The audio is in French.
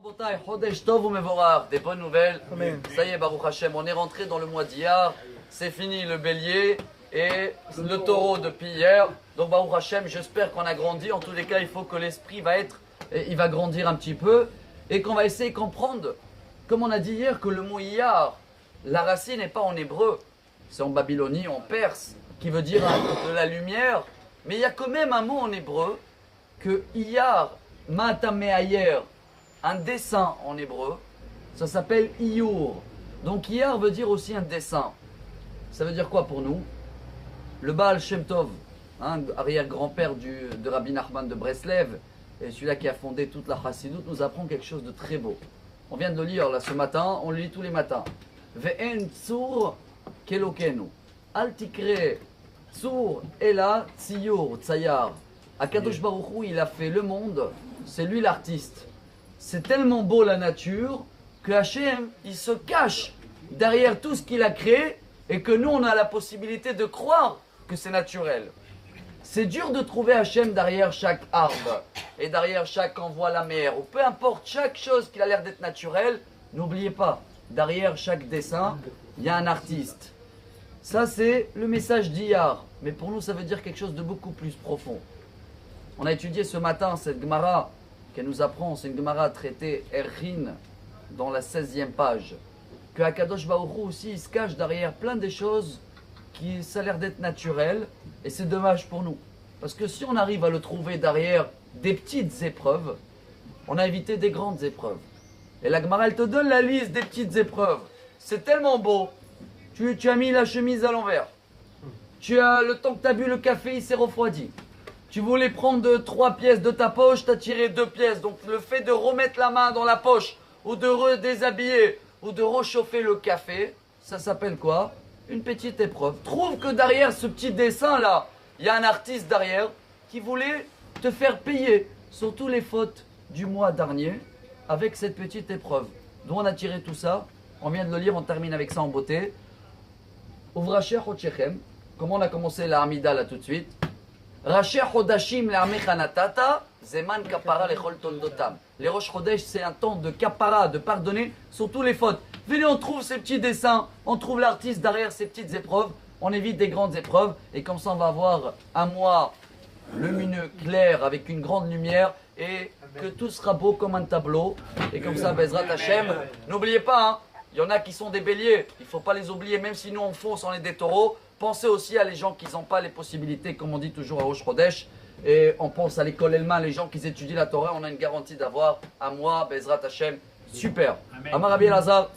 Rabotai, Chodesh Tov u'Mevorach, des bonnes nouvelles. Amen. Ça y est, Baruch Hashem, on est rentré dans le mois d'Iyar. C'est fini le bélier et le taureau depuis hier. Donc Baruch Hashem, j'espère qu'on a grandi. En tous les cas, il faut que l'esprit il va grandir un petit peu et qu'on va essayer de comprendre, comme on a dit hier, que le mot Iyar, la racine n'est pas en hébreu, c'est en babylonie, en perse, qui veut dire de la lumière. Mais il y a quand même un mot en hébreu que Iyar, Matameayer, un dessin en hébreu, ça s'appelle Iyur. Donc Iyar veut dire aussi un dessin. Ça veut dire quoi pour nous? Le Baal Shem Tov, arrière-grand-père de Rabbi Nachman de Breslev, et celui-là qui a fondé toute la Chassidut, nous apprend quelque chose de très beau. On vient de le lire là ce matin, on le lit tous les matins. Ve'en tsur kelokenu. Al tikre tsur ela tziyur tzayar. Akadosh Baruch Hu, il a fait le monde, c'est lui l'artiste. C'est tellement beau la nature que Hachem, il se cache derrière tout ce qu'il a créé et que nous, on a la possibilité de croire que c'est naturel. C'est dur de trouver Hachem derrière chaque arbre et derrière chaque envoi la mer, ou peu importe chaque chose qui a l'air d'être naturelle. N'oubliez pas, derrière chaque dessin, il y a un artiste. Ça, c'est le message d'Iyar. Mais pour nous, ça veut dire quelque chose de beaucoup plus profond. On a étudié ce matin cette Gemara qu'elle nous apprend, c'est une Gemara traitée Errin dans la 16e page. Que Akadosh Baruch Hu aussi, il se cache derrière plein de choses qui ça a l'air d'être naturel, et c'est dommage pour nous. Parce que si on arrive à le trouver derrière des petites épreuves, on a évité des grandes épreuves. Et la Gemara, elle te donne la liste des petites épreuves. C'est tellement beau. Tu as mis la chemise à l'envers. Le temps que tu as bu le café, il s'est refroidi. Tu voulais prendre 3 pièces de ta poche, tu as tiré 2 pièces. Donc le fait de remettre la main dans la poche, ou de redéshabiller, ou de réchauffer le café, ça s'appelle quoi? Une petite épreuve. Trouve que derrière ce petit dessin-là, il y a un artiste derrière qui voulait te faire payer sur toutes les fautes du mois dernier avec cette petite épreuve. D'où on a tiré tout ça? On vient de le lire, on termine avec ça en beauté. Uvracher Chodshechem, comment on a commencé la Hamida là tout de suite. Racher Chodashim le'amecha natata, zeman kapara lechol tondotam. Les Rosh Chodesh, c'est un temps de kapara, de pardonner sur toutes les fautes. Venez, on trouve ces petits dessins, on trouve l'artiste derrière ces petites épreuves, on évite des grandes épreuves, et comme ça on va avoir un mois lumineux, clair, avec une grande lumière, et que tout sera beau comme un tableau, et comme ça, Bezrat Hashem. N'oubliez pas, hein, il y en a qui sont des béliers, il ne faut pas les oublier, même si nous on fonce, on est des taureaux. Pensez aussi à les gens qui n'ont pas les possibilités, comme on dit toujours à Rosh Chodesh. Et on pense à l'école Elma, les gens qui étudient la Torah, on a une garantie d'avoir un mois, Bezrat Hashem, super. Amar Rabbi Elazar.